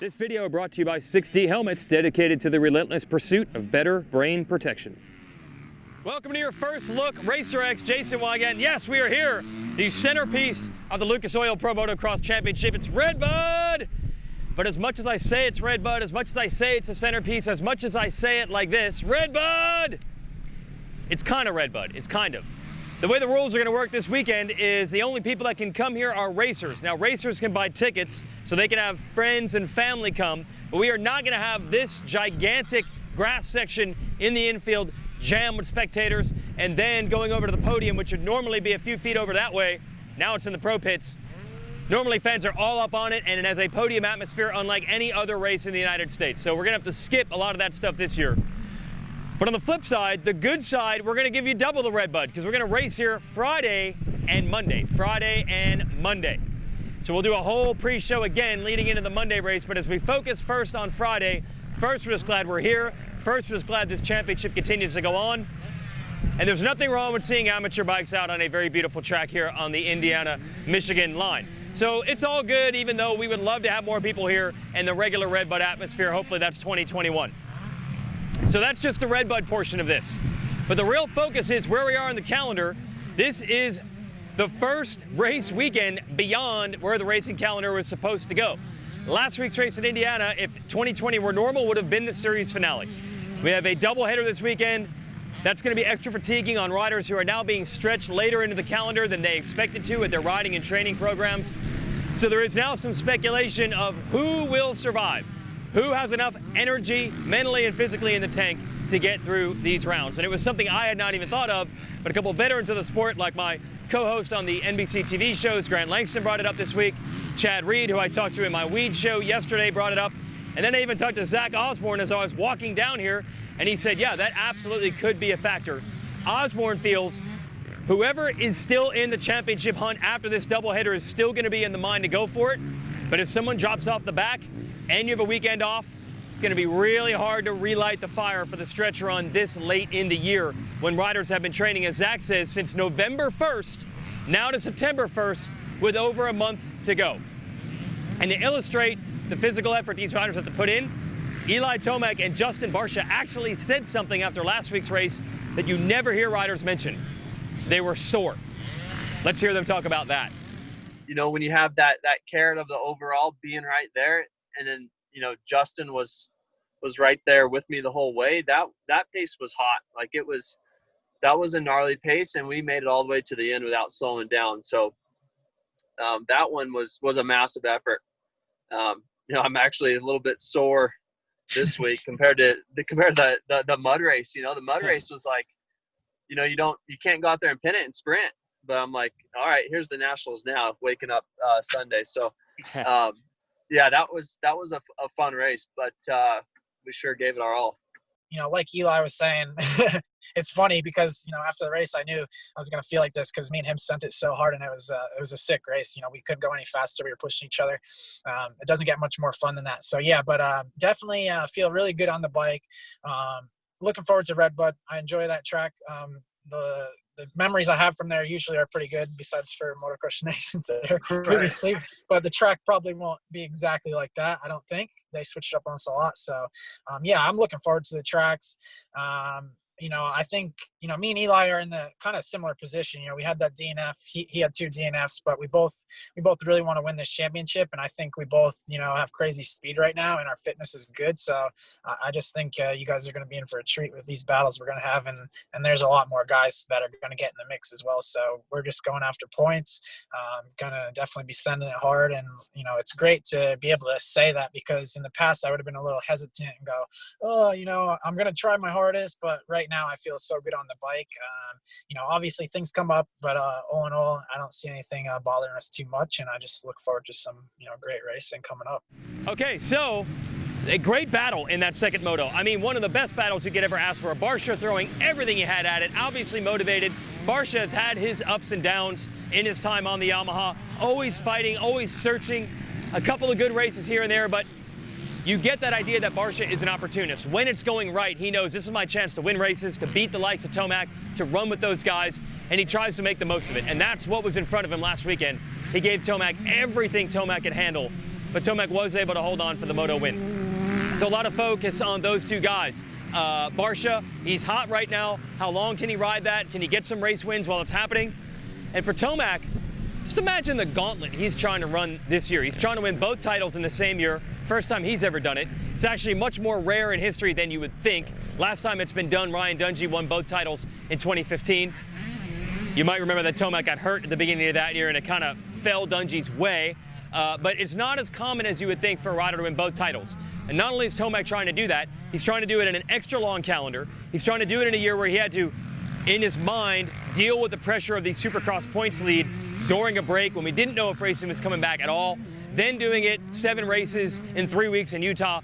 This video brought to you by 6D Helmets, dedicated to the relentless pursuit of better brain protection. Welcome to your first look, Racer X, Jason Weigandt. Yes, we are here, the centerpiece of the Lucas Oil Pro Motocross Championship. It's RedBud! But as much as I say it's RedBud, as much as I say it's a centerpiece, as much as I say it like this, RedBud! It's kind of RedBud, it's kind of. The way the rules are going to work this weekend is the only people that can come here are racers. Now, racers can buy tickets so they can have friends and family come, but we are not going to have this gigantic grass section in the infield jammed with spectators and then going over to the podium, which would normally be a few feet over that way. Now it's in the pro pits. Normally fans are all up on it, and it has a podium atmosphere unlike any other race in the United States. So we're going to have to skip a lot of that stuff this year. But on the flip side, the good side, we're going to give you double the RedBud because we're going to race here Friday and Monday. Friday and Monday. So we'll do a whole pre-show again leading into the Monday race. But as we focus first on Friday, first we're just glad we're here. First we're just glad this championship continues to go on. And there's nothing wrong with seeing amateur bikes out on a very beautiful track here on the Indiana-Michigan line. So it's all good, even though we would love to have more people here and the regular RedBud atmosphere. Hopefully that's 2021. So that's just the RedBud portion of this. But the real focus is where we are in the calendar. This is the first race weekend beyond where the racing calendar was supposed to go. Last week's race in Indiana, if 2020 were normal, would have been the series finale. We have a doubleheader this weekend. That's going to be extra fatiguing on riders who are now being stretched later into the calendar than they expected to with their riding and training programs. So there is now some speculation of who will survive. Who has enough energy, mentally and physically in the tank to get through these rounds? And it was something I had not even thought of, but a couple of veterans of the sport, like my co-host on the NBC TV shows, Grant Langston, brought it up this week. Chad Reed, who I talked to in my weed show yesterday, brought it up. And then I even talked to Zach Osborne as I was walking down here, and he said, yeah, that absolutely could be a factor. Osborne feels whoever is still in the championship hunt after this doubleheader is still going to be in the mind to go for it. But if someone drops off the back, and you have a weekend off, it's going to be really hard to relight the fire for the stretch run this late in the year when riders have been training, as Zach says, since November 1st, now to September 1st, with over a month to go. And to illustrate the physical effort these riders have to put in, Eli Tomac and Justin Barcia actually said something after last week's race that you never hear riders mention. They were sore. Let's hear them talk about that. You know, when you have that carrot of the overall being right there, and then, you know, Justin was right there with me the whole way. That pace was hot. Like that was a gnarly pace, and we made it all the way to the end without slowing down. So that one was a massive effort. You know, I'm actually a little bit sore this week compared to the mud race. You know, the mud race was like, you know, you can't go out there and pin it and sprint. But I'm like, all right, here's the nationals now, waking up Sunday. So. Yeah, that was a fun race, but we sure gave it our all. You know, like Eli was saying, it's funny because, you know, after the race, I knew I was going to feel like this because me and him sent it so hard, and it was a sick race. You know, we couldn't go any faster. We were pushing each other. It doesn't get much more fun than that. So, yeah, but definitely feel really good on the bike. Looking forward to RedBud. I enjoy that track. The memories I have from there usually are pretty good, besides for Motocross Shenanigans there previously. But the track probably won't be exactly like that, I don't think. They switched up on us a lot. So, yeah, I'm looking forward to the tracks. You know, I think, you know, me and Eli are in the kind of similar position. You know, we had that DNF. He had 2 DNFs, but we both really want to win this championship. And I think we both, you know, have crazy speed right now, and our fitness is good. So I just think you guys are going to be in for a treat with these battles we're going to have. And there's a lot more guys that are going to get in the mix as well. So we're just going after points, going to definitely be sending it hard. And, you know, it's great to be able to say that, because in the past I would have been a little hesitant and go, oh, you know, I'm going to try my hardest. But right now I feel so good on the bike. You know, obviously things come up, but all in all, I don't see anything bothering us too much, and I just look forward to some, you know, great racing coming up. Okay, so a great battle in that second moto. I mean, one of the best battles you could ever ask for. Barcia throwing everything he had at it, obviously motivated. Barcia has had his ups and downs in his time on the Yamaha, always fighting, always searching, a couple of good races here and there, but you get that idea that Barcia is an opportunist. When it's going right, he knows this is my chance to win races, to beat the likes of Tomac, to run with those guys, and he tries to make the most of it. And that's what was in front of him last weekend. He gave Tomac everything Tomac could handle but Tomac was able to hold on for the moto win. So a lot of focus on those two guys. Barcia, he's hot right now. How long can he ride that? Can he get some race wins while it's happening? And for Tomac, just imagine the gauntlet he's trying to run this year. He's trying to win both titles in the same year. First time he's ever done it. It's actually much more rare in history than you would think. Last time it's been done, Ryan Dungey won both titles in 2015. You might remember that Tomac got hurt at the beginning of that year and it kind of fell Dungey's way. But it's not as common as you would think for a rider to win both titles. And not only is Tomac trying to do that, he's trying to do it in an extra long calendar. He's trying to do it in a year where he had to, in his mind, deal with the pressure of the Supercross points lead during a break when we didn't know if racing was coming back at all. Then doing it 7 races in 3 weeks in Utah.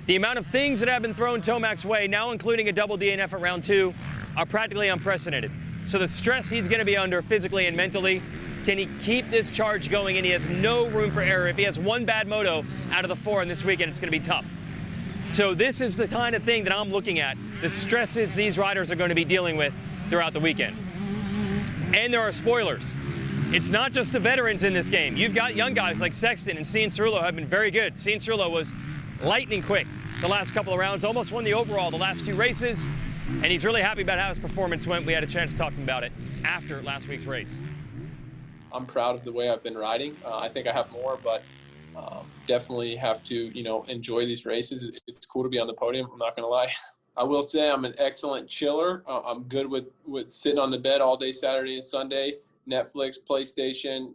The amount of things that have been thrown Tomac's way, now including a double DNF at round 2, are practically unprecedented. So the stress he's going to be under physically and mentally, can he keep this charge going? And he has no room for error. If he has one bad moto out of the 4 in this weekend, it's going to be tough. So this is the kind of thing that I'm looking at, the stresses these riders are going to be dealing with throughout the weekend. And there are spoilers. It's not just the veterans in this game. You've got young guys like Sexton and Cianciarulo have been very good. Cianciarulo was lightning quick the last couple of rounds, almost won the overall the last 2 races, and he's really happy about how his performance went. We had a chance talking about it after last week's race. I'm proud of the way I've been riding. I think I have more, but definitely have to, enjoy these races. It's cool to be on the podium. I'm not going to lie. I will say I'm an excellent chiller. I'm good with sitting on the bed all day Saturday and Sunday, Netflix, PlayStation,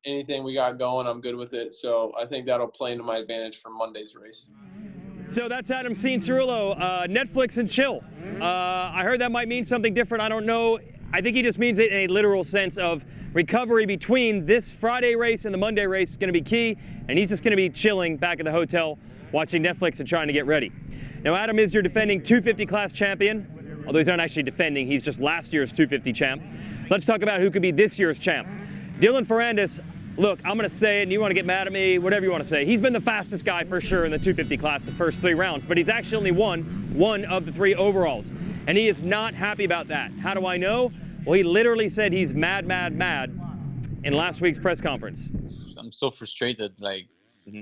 anything we got going, I'm good with it. So I think that'll play into my advantage for Monday's race. So that's Adam Cianciarulo, Netflix and chill. I heard that might mean something different. I don't know. I think he just means it in a literal sense of recovery between this Friday race and the Monday race is going to be key, and he's just going to be chilling back at the hotel watching Netflix and trying to get ready. Now, Adam is your defending 250 class champion, although he's not actually defending. He's just last year's 250 champ. Let's talk about who could be this year's champ. Dylan Ferrandis, look, I'm going to say it, and you want to get mad at me, whatever you want to say. He's been the fastest guy for sure in the 250 class the first 3 rounds, but he's actually only won 1 of the 3 overalls, and he is not happy about that. How do I know? Well, he literally said he's mad in last week's press conference. I'm so frustrated.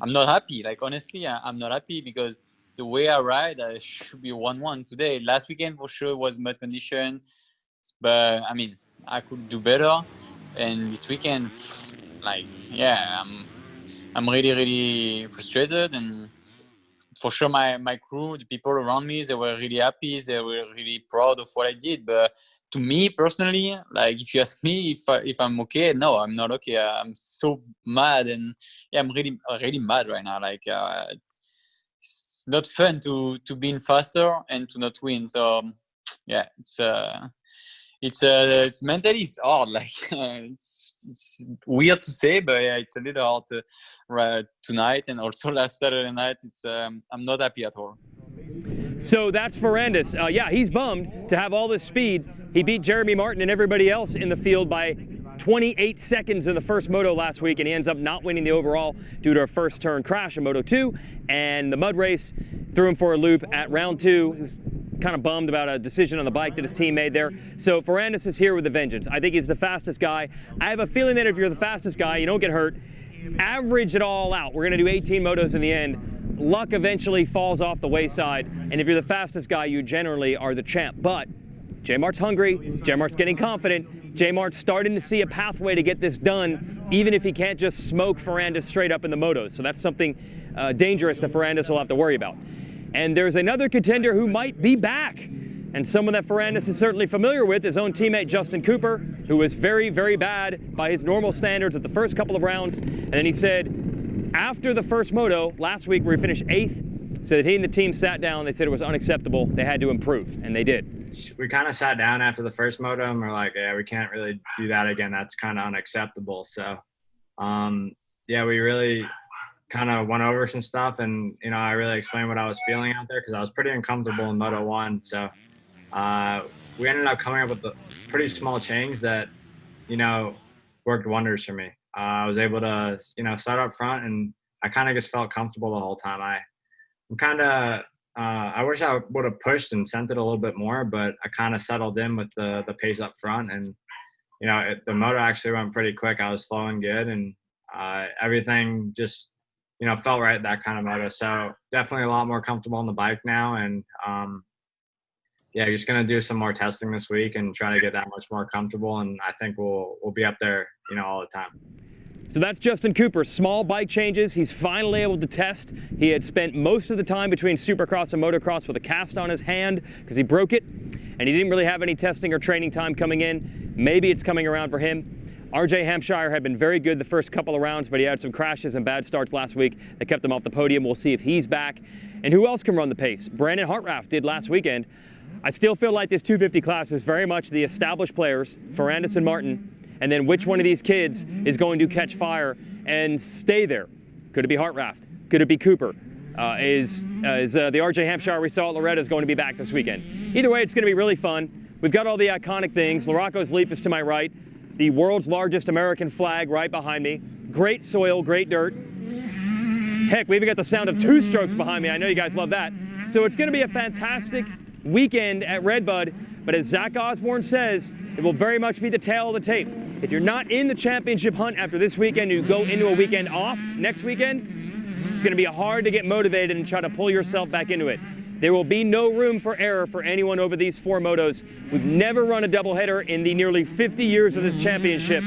I'm not happy. Honestly, I'm not happy because the way I ride, I should be 1-1 today. Last weekend for sure was mud condition, but I mean, I could do better. And this weekend, I'm really frustrated. And for sure, my crew, the people around me, they were really happy. They were really proud of what I did. But to me personally, if you ask me if I'm okay, no, I'm not okay. I'm so mad, and I'm really mad right now. It's not fun to be in faster and to not win. So it's mentally it's hard. It's weird to say, but it's a little hard to ride tonight and also last Saturday night. It's I'm not happy at all. So that's Ferrandis. He's bummed to have all this speed. He beat Jeremy Martin and everybody else in the field by 28 seconds in the first moto last week, and he ends up not winning the overall due to a first turn crash in Moto 2, and the mud race threw him for a loop at round 2. He was kind of bummed about a decision on the bike that his team made there. So Ferrandis is here with a vengeance. I think he's the fastest guy. I have a feeling that if you're the fastest guy, you don't get hurt. Average it all out. We're going to do 18 motos in the end. Luck eventually falls off the wayside, and if you're the fastest guy, you generally are the champ. But J-Mart's hungry, J-Mart's getting confident, J-Mart's starting to see a pathway to get this done, even if he can't just smoke Ferrandis straight up in the motos. So that's something dangerous that Ferrandis will have to worry about. And there's another contender who might be back, and someone that Ferrandis is certainly familiar with, his own teammate Justin Cooper, who was very, very bad by his normal standards at the first couple of rounds. And then he said, after the first moto last week where he finished 8th, so that he and the team sat down, they said it was unacceptable, they had to improve, and they did. We kind of sat down after the first moto and we're like, yeah, we can't really do that again. That's kind of unacceptable. So, we really kind of went over some stuff, and, I really explained what I was feeling out there because I was pretty uncomfortable in Moto 1. So we ended up coming up with the pretty small change that, worked wonders for me. I was able to, start up front, and I kind of just felt comfortable the whole time. I wish I would have pushed and sent it a little bit more, but I kind of settled in with the pace up front, and the moto actually went pretty quick. I was flowing good, and everything just felt right that kind of moto. So definitely a lot more comfortable on the bike now. And yeah, just going to do some more testing this week and try to get that much more comfortable. And I think we'll be up there, all the time. So that's Justin Cooper. Small bike changes. He's finally able to test. He had spent most of the time between Supercross and Motocross with a cast on his hand because he broke it, and he didn't really have any testing or training time coming in. Maybe it's coming around for him. RJ Hampshire had been very good the first couple of rounds, but he had some crashes and bad starts last week that kept him off the podium. We'll see if he's back. And who else can run the pace? Brandon Hartraff did last weekend. I still feel like this 250 class is very much the established players, Ferrandis and Martin, and then which one of these kids is going to catch fire and stay there? Could it be Hartraff? Could it be Cooper? Is the RJ Hampshire we saw at Loretta's going to be back this weekend? Either way, it's going to be really fun. We've got all the iconic things. Larocco's Leap is to my right. The world's largest American flag right behind me. Great soil, great dirt. Heck, we even got the sound of two strokes behind me. I know you guys love that. So it's going to be a fantastic weekend at RedBud. But as Zach Osborne says, it will very much be the tail of the tape. If you're not in the championship hunt after this weekend, you go into a weekend off next weekend, it's going to be hard to get motivated and try to pull yourself back into it. There will be no room for error for anyone over these 4 motos. We've never run a doubleheader in the nearly 50 years of this championship.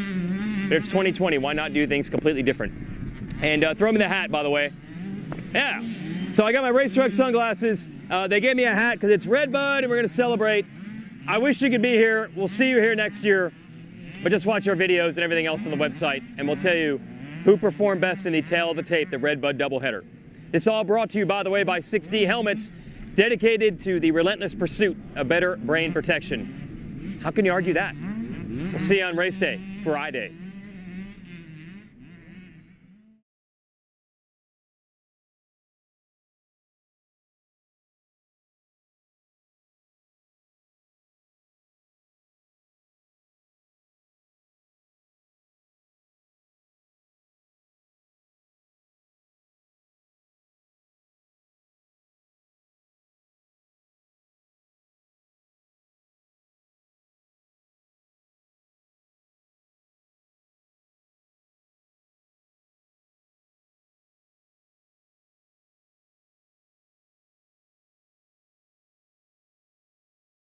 But it's 2020. Why not do things completely different? And throw me the hat, by the way. Yeah. So I got my RacerX sunglasses. They gave me a hat because it's RedBud and we're going to celebrate. I wish you could be here. We'll see you here next year. But just watch our videos and everything else on the website, and we'll tell you who performed best in the tail of the tape, the RedBud doubleheader. This all brought to you, by the way, by 6D Helmets, dedicated to the relentless pursuit of better brain protection. How can you argue that? We'll see you on race day, Friday.